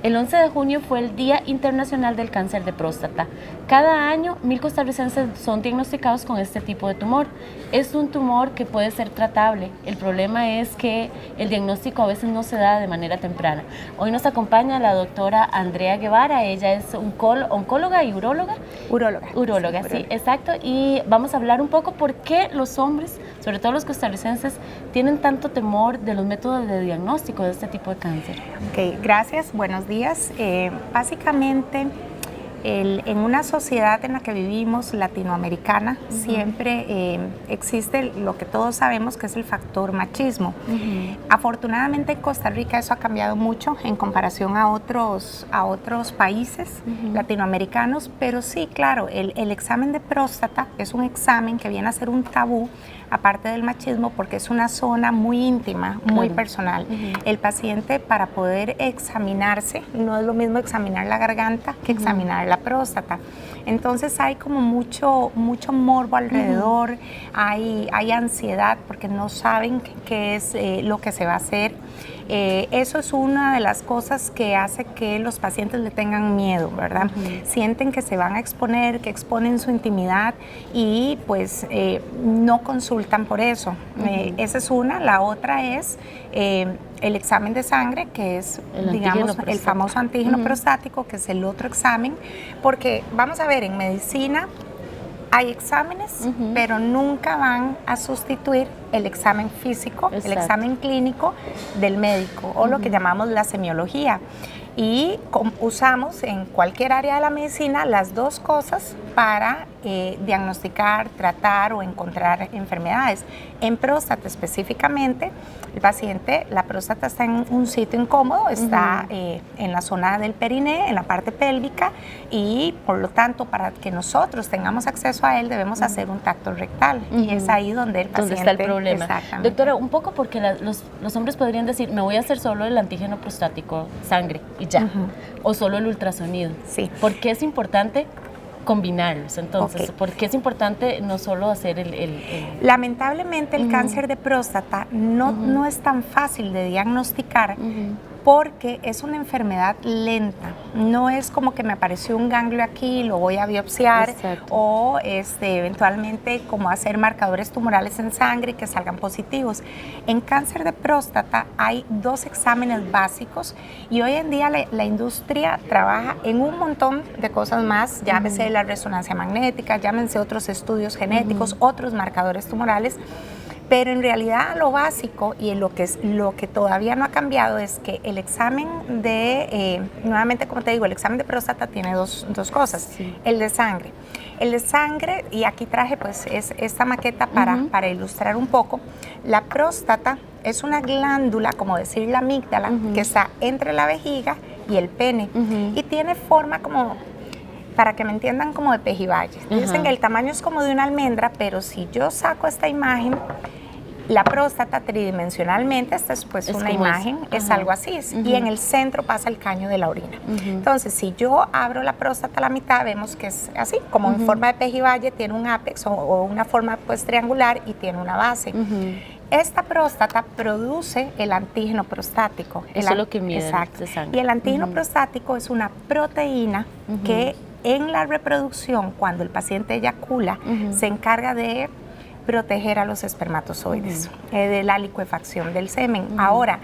El 11 de junio fue el Día Internacional del Cáncer de Próstata. Cada año, 1000 costarricenses son diagnosticados con este tipo de tumor. Es un tumor que puede ser tratable. El problema es que el diagnóstico a veces no se da de manera temprana. Hoy nos acompaña la doctora Andrea Guevara. Ella es oncóloga y uróloga. Uróloga, sí, exacto. Y vamos a hablar un poco por qué los hombres, sobre todo los costarricenses, tienen tanto temor de los métodos de diagnóstico de este tipo de cáncer. Ok, gracias, buenos días. Básicamente, en una sociedad en la que vivimos, latinoamericana, siempre existe lo que todos sabemos que es el factor machismo. Afortunadamente en Costa Rica eso ha cambiado mucho en comparación a otros países latinoamericanos, pero sí, claro, el examen de próstata es un examen que viene a ser un tabú, aparte del machismo, porque es una zona muy íntima, muy personal. El paciente, para poder examinarse, no es lo mismo examinar la garganta que examinar la próstata. Entonces hay como mucho morbo alrededor, hay ansiedad porque no saben qué es lo que se va a hacer. Eso es una de las cosas que hace que los pacientes le tengan miedo, ¿verdad? Sienten que se van a exponer, que exponen su intimidad y pues no consultan por eso. Esa es una. La otra es el examen de sangre, que es, digamos, el famoso antígeno prostático, que es el otro examen, porque vamos a ver, en medicina hay exámenes, pero nunca van a sustituir el examen físico, el examen clínico del médico, o lo que llamamos la semiología. Y usamos en cualquier área de la medicina las dos cosas para diagnosticar, tratar o encontrar enfermedades. En próstata específicamente, el paciente, la próstata está en un sitio incómodo, está en la zona del periné, en la parte pélvica, y por lo tanto, para que nosotros tengamos acceso a él, debemos hacer un tacto rectal. Y es ahí donde el paciente... Donde está el problema. Exactamente. Doctora, un poco porque los hombres podrían decir, me voy a hacer solo el antígeno prostático, sangre, y ya. O solo el ultrasonido. Sí. ¿Por qué es importante combinarlos? Entonces, ¿por qué es importante no solo hacer el... Lamentablemente el cáncer de próstata no es tan fácil de diagnosticar porque es una enfermedad lenta. No es como que me apareció un ganglio aquí, lo voy a biopsiar, o eventualmente como hacer marcadores tumorales en sangre y que salgan positivos. En cáncer de próstata hay dos exámenes básicos y hoy en día la industria trabaja en un montón de cosas más, llámese la resonancia magnética, llámense otros estudios genéticos, otros marcadores tumorales. Pero en realidad lo básico y lo que todavía no ha cambiado es que el examen de, nuevamente como te digo, el examen de próstata tiene dos cosas. El de sangre. El de sangre, y aquí traje pues esta maqueta para ilustrar un poco. La próstata es una glándula, como decir la amígdala, que está entre la vejiga y el pene. Y tiene forma como... para que me entiendan, como de pejibaye. Dicen que el tamaño es como de una almendra, pero si yo saco esta imagen, la próstata tridimensionalmente, esta es pues una imagen, es algo así, y en el centro pasa el caño de la orina. Entonces, si yo abro la próstata a la mitad, vemos que es así, como en forma de pejibaye, tiene un ápex o una forma pues triangular y tiene una base. Esta próstata produce el antígeno prostático. Eso es lo que mide. Exacto. Y el antígeno prostático es una proteína que en la reproducción, cuando el paciente eyacula, se encarga de proteger a los espermatozoides, de la licuefacción del semen. Ahora,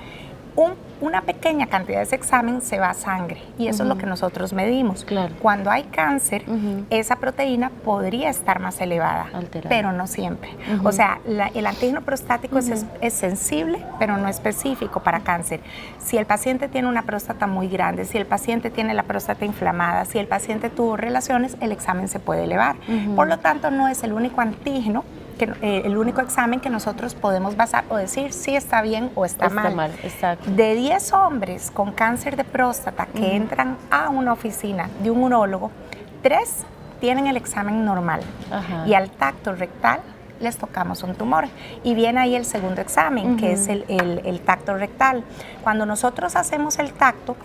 una pequeña cantidad de ese examen se va a sangre y eso es lo que nosotros medimos. Cuando hay cáncer, esa proteína podría estar más elevada, pero no siempre. O sea, el antígeno prostático es sensible, pero no específico para cáncer. Si el paciente tiene una próstata muy grande, si el paciente tiene la próstata inflamada, si el paciente tuvo relaciones, el examen se puede elevar. Por lo tanto, no es el único antígeno, el único examen que nosotros podemos basar o decir si está bien o está mal. De 10 hombres con cáncer de próstata que entran a una oficina de un urólogo, 3 tienen el examen normal y al tacto rectal les tocamos un tumor. Y viene ahí el segundo examen, que es el tacto rectal. Cuando nosotros hacemos el tacto,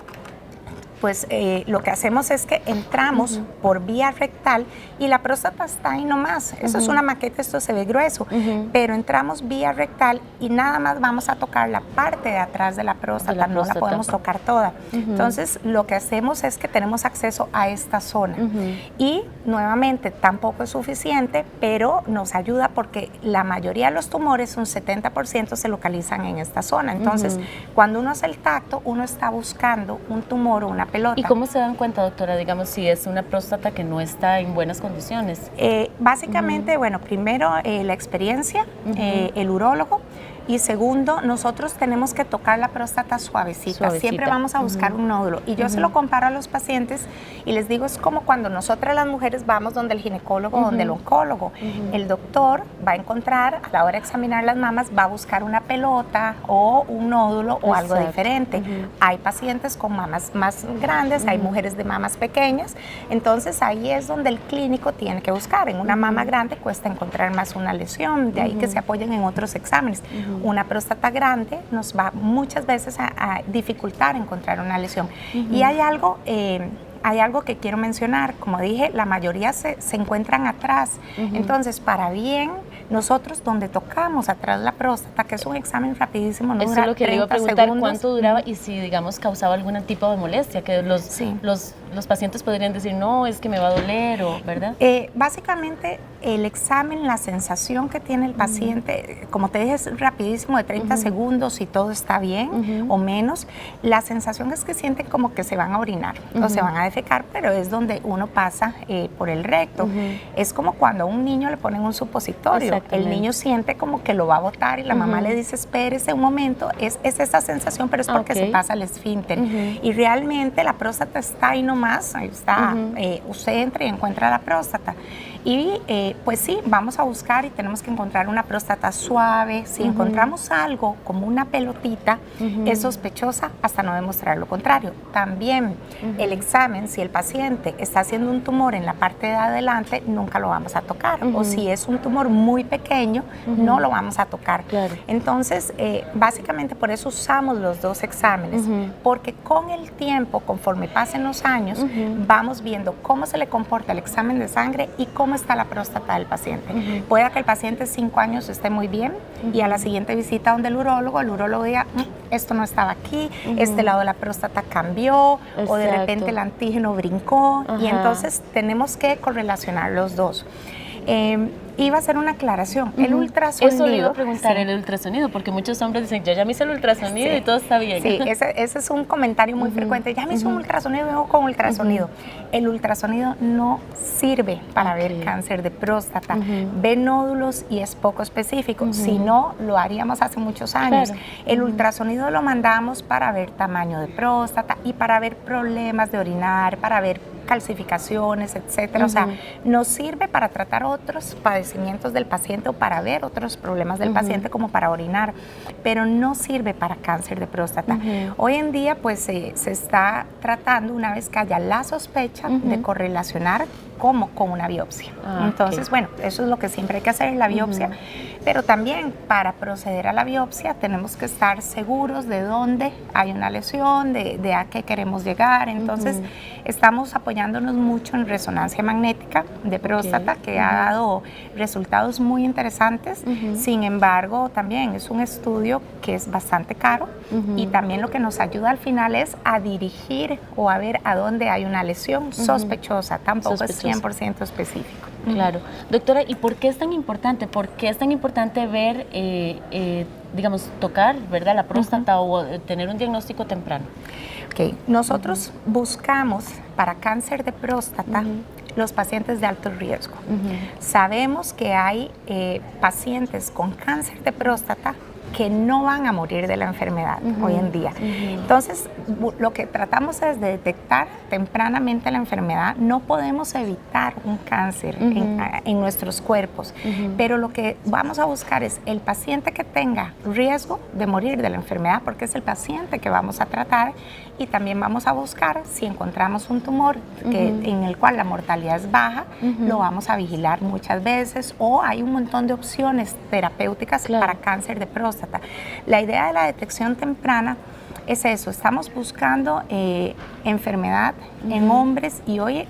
pues lo que hacemos es que entramos por vía rectal y la próstata está ahí nomás. Eso es una maqueta, esto se ve grueso, pero entramos vía rectal y nada más vamos a tocar la parte de atrás de la próstata, no la podemos tocar toda. Entonces, lo que hacemos es que tenemos acceso a esta zona y nuevamente tampoco es suficiente, pero nos ayuda porque la mayoría de los tumores, un 70% se localizan en esta zona. Entonces, cuando uno hace el tacto, uno está buscando un tumor o una pelota. ¿Y cómo se dan cuenta, doctora, digamos, si es una próstata que no está en buenas condiciones? Básicamente, bueno, primero la experiencia, el urólogo. Y segundo, nosotros tenemos que tocar la próstata suavecita. Siempre vamos a buscar un nódulo. Y yo se lo comparo a los pacientes y les digo, es como cuando nosotras las mujeres vamos donde el ginecólogo, donde el oncólogo. El doctor va a encontrar, a la hora de examinar las mamas, va a buscar una pelota o un nódulo o algo diferente. Hay pacientes con mamas más grandes, hay mujeres de mamas pequeñas. Entonces, ahí es donde el clínico tiene que buscar. En una mama grande cuesta encontrar más una lesión, de ahí que se apoyen en otros exámenes. Una próstata grande nos va muchas veces a dificultar encontrar una lesión. Y hay algo que quiero mencionar. Como dije, la mayoría se encuentran atrás. Entonces, para bien, nosotros donde tocamos atrás la próstata, que es un examen rapidísimo, no dura 30 segundos. Eso es lo que le iba a preguntar, ¿cuánto duraba? Y si, digamos, causaba algún tipo de molestia, que los pacientes podrían decir, no, es que me va a doler, ¿verdad? Básicamente, el examen, la sensación que tiene el paciente, como te dije, es rapidísimo, de 30 segundos, si todo está bien o menos. La sensación es que sienten como que se van a orinar o se van a defecar, pero es donde uno pasa por el recto. Es como cuando a un niño le ponen un supositorio. El niño siente como que lo va a botar y la mamá le dice, espérese un momento. Es esa sensación, pero es porque se pasa el esfínter. Y realmente la próstata está ahí nomás, ahí está. Usted entra y encuentra la próstata. Y pues sí, vamos a buscar y tenemos que encontrar una próstata suave. Si encontramos algo como una pelotita, es sospechosa hasta no demostrar lo contrario. También el examen, si el paciente está haciendo un tumor en la parte de adelante, nunca lo vamos a tocar. O si es un tumor muy pequeño, no lo vamos a tocar. Entonces, básicamente por eso usamos los dos exámenes, porque con el tiempo, conforme pasen los años, vamos viendo cómo se le comporta el examen de sangre y cómo está la próstata del paciente. Puede que el paciente 5 años esté muy bien y a la siguiente visita donde el urólogo diga, esto no estaba aquí, este lado de la próstata cambió, o de repente el antígeno brincó, y entonces tenemos que correlacionar los dos. Iba a hacer una aclaración, el ultrasonido. Eso le iba a preguntar, el ultrasonido, porque muchos hombres dicen, yo ya me hice el ultrasonido y todo está bien. Sí, ese es un comentario muy frecuente, ya me hizo un ultrasonido, vengo con ultrasonido. El ultrasonido no sirve para ver cáncer de próstata, ve nódulos y es poco específico, si no, lo haríamos hace muchos años. El ultrasonido lo mandamos para ver tamaño de próstata y para ver problemas de orinar, para ver calcificaciones, etcétera. O sea, nos sirve para tratar otros padecimientos del paciente o para ver otros problemas del paciente como para orinar, pero no sirve para cáncer de próstata. Hoy en día, pues, se está tratando, una vez que haya la sospecha, de correlacionar como con una biopsia. Entonces, bueno, eso es lo que siempre hay que hacer en la biopsia, pero también para proceder a la biopsia tenemos que estar seguros de dónde hay una lesión, de a qué queremos llegar. Entonces, estamos apoyándonos mucho en resonancia magnética de próstata, que ha dado resultados muy interesantes. Sin embargo, también es un estudio que es bastante caro y también lo que nos ayuda al final es a dirigir o a ver a dónde hay una lesión sospechosa, tampoco es 100% específico. Claro. Doctora, ¿y por qué es tan importante? ¿Por qué es tan importante ver, digamos, tocar, ¿verdad?, la próstata o tener un diagnóstico temprano? Okay. Nosotros buscamos para cáncer de próstata los pacientes de alto riesgo. Sabemos que hay pacientes con cáncer de próstata que no van a morir de la enfermedad hoy en día. Entonces, lo que tratamos es de detectar tempranamente la enfermedad. No podemos evitar un cáncer en nuestros cuerpos, pero lo que vamos a buscar es el paciente que tenga riesgo de morir de la enfermedad, porque es el paciente que vamos a tratar, y también vamos a buscar, si encontramos un tumor en el cual la mortalidad es baja, lo vamos a vigilar muchas veces, o hay un montón de opciones terapéuticas para cáncer de próstata. La idea de la detección temprana es eso, estamos buscando enfermedad en hombres y hoy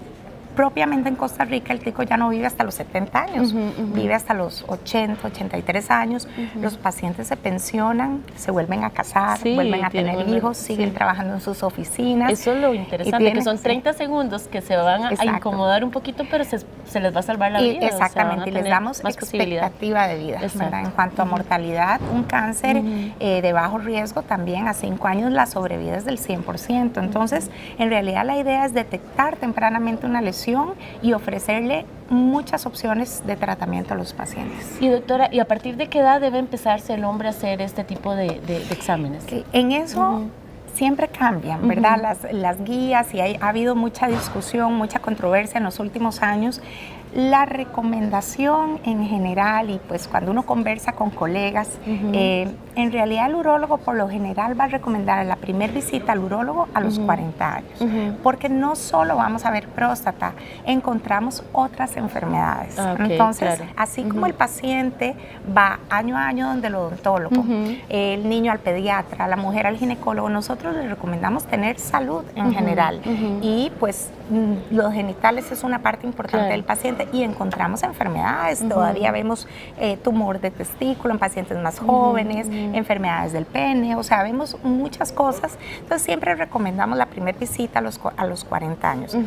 propiamente en Costa Rica el tico ya no vive hasta los 70 años, vive hasta los 80, 83 años. Los pacientes se pensionan, se vuelven a casar, vuelven a tener hijos, siguen trabajando en sus oficinas. Eso es lo interesante, que son 30 segundos que se van a incomodar un poquito, pero se les va a salvar la vida. Exactamente, y les damos expectativa de vida. ¿Verdad? En cuanto a mortalidad, un cáncer de bajo riesgo también a 5 años la sobrevida es del 100%. Entonces, en realidad la idea es detectar tempranamente una lesión y ofrecerle muchas opciones de tratamiento a los pacientes. Y doctora, ¿y a partir de qué edad debe empezarse el hombre a hacer este tipo de exámenes? En eso siempre cambian, ¿verdad? Las guías, y ha habido mucha discusión, mucha controversia en los últimos años. La recomendación en general, y pues cuando uno conversa con colegas, en realidad el urólogo por lo general va a recomendar la primera visita al urólogo a los 40 años, porque no solo vamos a ver próstata, encontramos otras enfermedades. Entonces, así como el paciente va año a año donde el odontólogo, el niño al pediatra, la mujer al ginecólogo, nosotros les recomendamos tener salud en general, y pues los genitales es una parte importante del paciente, y encontramos enfermedades. Todavía vemos tumor de testículo en pacientes más jóvenes, enfermedades del pene, o sea, vemos muchas cosas. Entonces siempre recomendamos la primera visita a los 40 años.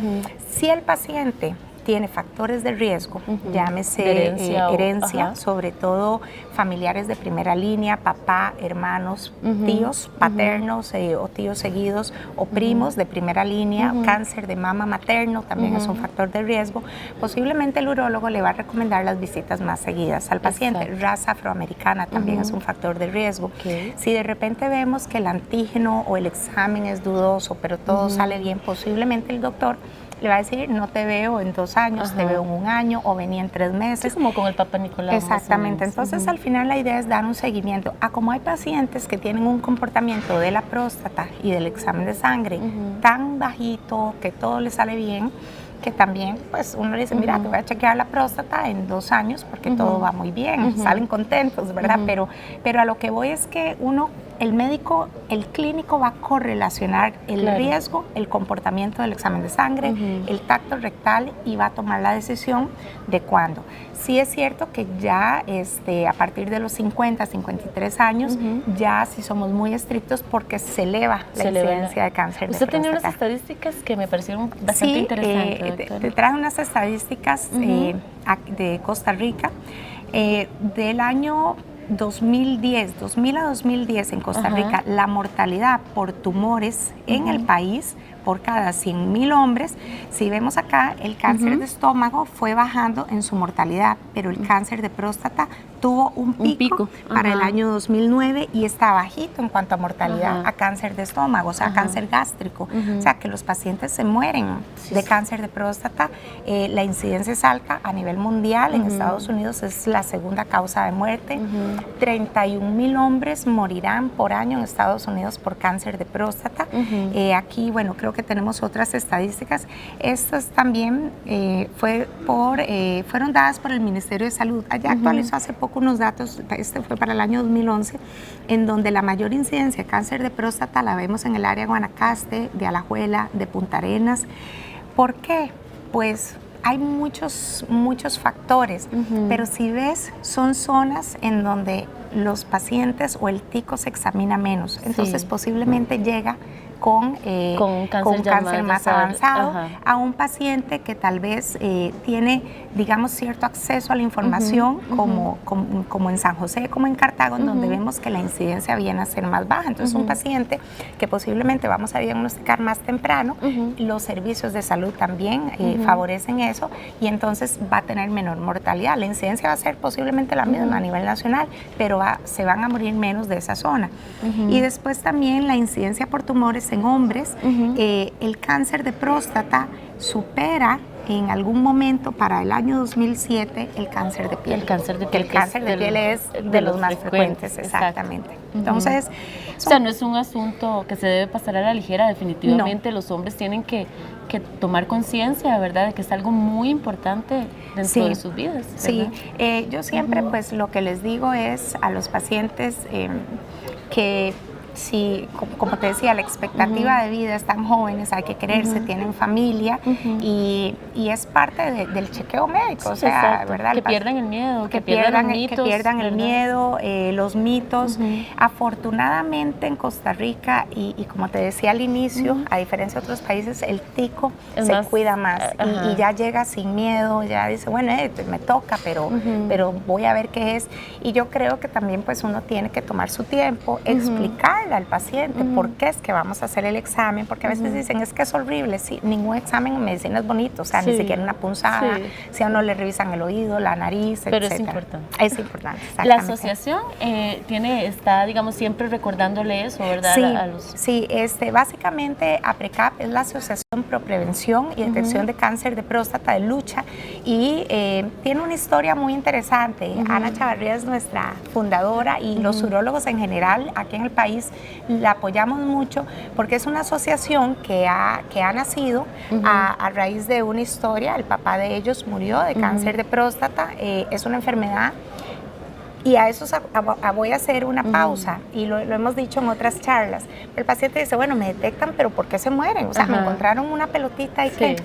Si el paciente tiene factores de riesgo, llámese herencia, sobre todo familiares de primera línea, papá, hermanos, tíos paternos o tíos seguidos o primos de primera línea, cáncer de mama materno también es un factor de riesgo. Posiblemente el urólogo le va a recomendar las visitas más seguidas al paciente. Raza afroamericana también es un factor de riesgo. Si de repente vemos que el antígeno o el examen es dudoso, pero todo sale bien, posiblemente el doctor le va a decir, no te veo en 2 años, te veo en 1 año, o venía en 3 meses. Es como con el Papa Nicolau. Exactamente. Entonces, al final la idea es dar un seguimiento. Como hay pacientes que tienen un comportamiento de la próstata y del examen de sangre tan bajito, que todo le sale bien, que también pues uno le dice, mira, te voy a chequear la próstata en 2 años porque todo va muy bien, salen contentos, ¿verdad? Pero a lo que voy es que el médico, el clínico va a correlacionar el riesgo, el comportamiento del examen de sangre, el tacto rectal, y va a tomar la decisión de cuándo. Sí es cierto que ya a partir de los 50, 53 años, ya sí somos muy estrictos porque se eleva la incidencia de cáncer de próstata. Usted tenía unas estadísticas que me parecieron bastante interesantes. Te traje unas estadísticas de Costa Rica del año 2000 a 2010 en Costa Rica, la mortalidad por tumores en el país por cada 100,000 hombres. Si vemos acá, el cáncer de estómago fue bajando en su mortalidad, pero el cáncer de próstata tuvo un pico para el año 2009 y está bajito en cuanto a mortalidad a cáncer de estómago, o sea, cáncer gástrico. O sea, que los pacientes se mueren de cáncer de próstata. La incidencia es alta a nivel mundial. En Estados Unidos es la segunda causa de muerte. 31,000 hombres morirán por año en Estados Unidos por cáncer de próstata. Aquí, bueno, creo que tenemos otras estadísticas. Estas también fueron dadas por el Ministerio de Salud. Allá actualizó hace poco unos datos, este fue para el año 2011, en donde la mayor incidencia de cáncer de próstata la vemos en el área de Guanacaste, de Alajuela, de Punta Arenas. ¿Por qué? Pues hay muchos factores, pero si ves, son zonas en donde los pacientes o el tico se examina menos, entonces posiblemente llega con un cáncer más avanzado a un paciente que tal vez tiene, digamos, cierto acceso a la información, como en San José, como en Cartago, donde vemos que la incidencia viene a ser más baja. Entonces, un paciente que posiblemente vamos a diagnosticar más temprano, los servicios de salud también favorecen eso, y entonces va a tener menor mortalidad. La incidencia va a ser posiblemente la misma a nivel nacional, pero se van a morir menos de esa zona. Y después también la incidencia por tumores en hombres, el cáncer de próstata supera en algún momento para el año 2007 el cáncer de piel. El cáncer de piel, el cáncer de piel es de los más frecuentes, exactamente. Entonces, o sea, no es un asunto que se debe pasar a la ligera, definitivamente los hombres tienen que tomar conciencia, ¿verdad?, de que es algo muy importante dentro de sus vidas, ¿verdad? Sí, yo siempre pues lo que les digo es a los pacientes que si, como te decía, la expectativa de vida, están jóvenes, hay que quererse, tienen familia y es parte del chequeo médico, o sea, exacto. ¿verdad? Que pierdan el miedo, que pierdan los mitos, que pierdan el ¿verdad? miedo, los mitos. Afortunadamente en Costa Rica, y como te decía al inicio, a diferencia de otros países, el tico se cuida más y ya llega sin miedo, ya dice, bueno, me toca, pero voy a ver qué es. Y yo creo que también pues uno tiene que tomar su tiempo, explicarle al paciente por qué es que vamos a hacer el examen, porque a veces dicen, es que es horrible. Sí, ningún examen en medicina es bonito, o sea, ni siquiera una punzada, si a uno le revisan el oído, la nariz, pero etcétera. es importante. Es importante, La asociación está, digamos, siempre recordándole eso, ¿verdad? Sí, a los... sí, básicamente APRECAP es la Asociación Pro Prevención y Detección de Cáncer de Próstata de Lucha y tiene una historia muy interesante. Ana Chavarría es nuestra fundadora y los urólogos en general aquí en el país la apoyamos mucho porque es una asociación que ha nacido a raíz de una historia. El papá de ellos murió de cáncer de próstata, es una enfermedad. Y a eso voy a hacer una pausa, y lo hemos dicho en otras charlas. El paciente dice, bueno, me detectan, pero ¿por qué se mueren? O sea, me encontraron una pelotita y que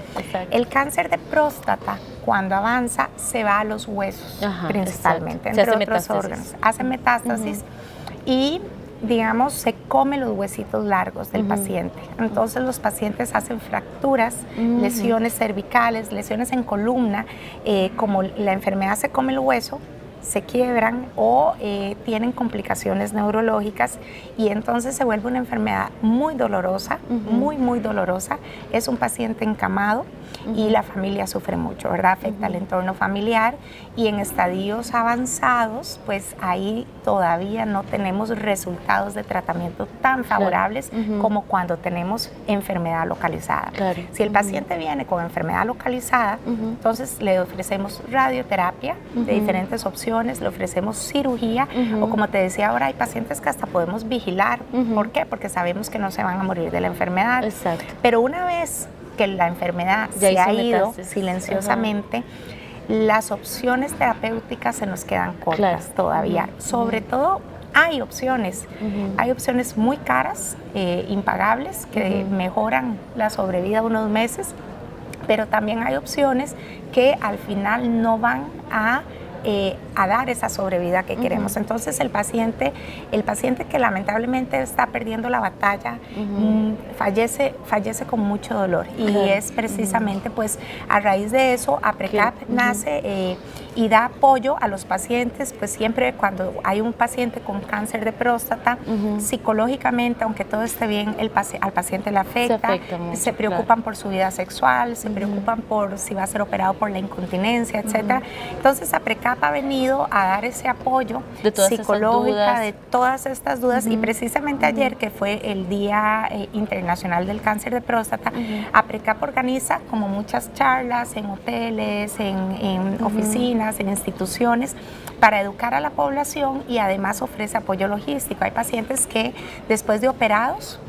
el cáncer de próstata, cuando avanza, se va a los huesos principalmente, entre otros órganos. Hace metástasis y, digamos, se come los huesitos largos del paciente. Entonces los pacientes hacen fracturas, lesiones cervicales, lesiones en columna, como la enfermedad se come el hueso, se quiebran o tienen complicaciones neurológicas y entonces se vuelve una enfermedad muy dolorosa, muy dolorosa. Es un paciente encamado y la familia sufre mucho, ¿verdad? Afecta al entorno familiar y en estadios avanzados, pues ahí todavía no tenemos resultados de tratamiento tan favorables como cuando tenemos enfermedad localizada. Si el paciente viene con enfermedad localizada, entonces le ofrecemos radioterapia de diferentes opciones, le ofrecemos cirugía o, como te decía ahora, hay pacientes que hasta podemos vigilar. ¿Por qué? Porque sabemos que no se van a morir de la enfermedad. Pero una vez que la enfermedad se ha ido silenciosamente, las opciones terapéuticas se nos quedan cortas todavía. Sobre todo hay opciones muy caras, impagables, que mejoran la sobrevida unos meses, pero también hay opciones que al final no van a dar esa sobrevida que queremos. Entonces el paciente que lamentablemente está perdiendo la batalla, fallece con mucho dolor y es precisamente pues a raíz de eso APRECAP nace y da apoyo a los pacientes, pues siempre cuando hay un paciente con cáncer de próstata, psicológicamente, aunque todo esté bien, al paciente le afecta, se preocupan por su vida sexual, se preocupan por si va a ser operado por la incontinencia, etcétera. Entonces APRECAP ha venido a dar ese apoyo psicológico de todas estas dudas y precisamente ayer, que fue el Día Internacional del Cáncer de Próstata, APRECAP organiza como muchas charlas en hoteles, en oficinas, en instituciones, para educar a la población y además ofrece apoyo logístico. Hay pacientes que después de operados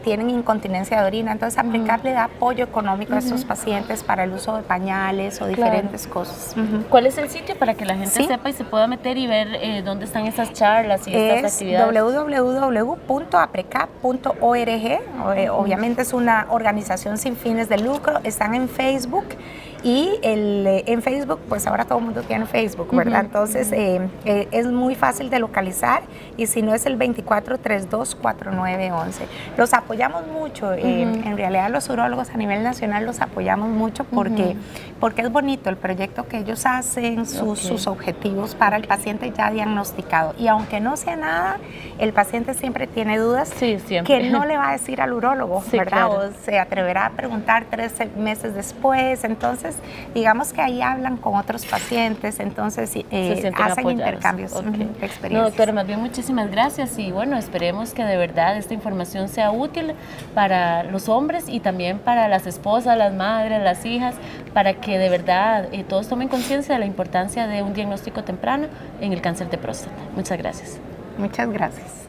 tienen incontinencia de orina, entonces APRECAP le da apoyo económico a estos pacientes para el uso de pañales o diferentes cosas. ¿Cuál es el sitio para que la gente sepa y se pueda meter y ver dónde están esas charlas y estas actividades? www.aprecap.org. Obviamente es una organización sin fines de lucro, están en Facebook. Y en Facebook, pues ahora todo el mundo tiene Facebook, ¿verdad? Entonces es muy fácil de localizar y si no es el 2432-4911. Los apoyamos mucho, en realidad los urólogos a nivel nacional los apoyamos mucho porque es bonito el proyecto que ellos hacen, sus objetivos para el paciente ya diagnosticado. Y aunque no sea nada, el paciente siempre tiene dudas que no le va a decir al urólogo, ¿verdad? O se atreverá a preguntar 3 meses después. Entonces, digamos que ahí hablan con otros pacientes, entonces hacen intercambios de experiencias. No, doctora, más bien muchísimas gracias y bueno, esperemos que de verdad esta información sea útil para los hombres y también para las esposas, las madres, las hijas, para que de verdad todos tomen conciencia de la importancia de un diagnóstico temprano en el cáncer de próstata. Muchas gracias. Muchas gracias.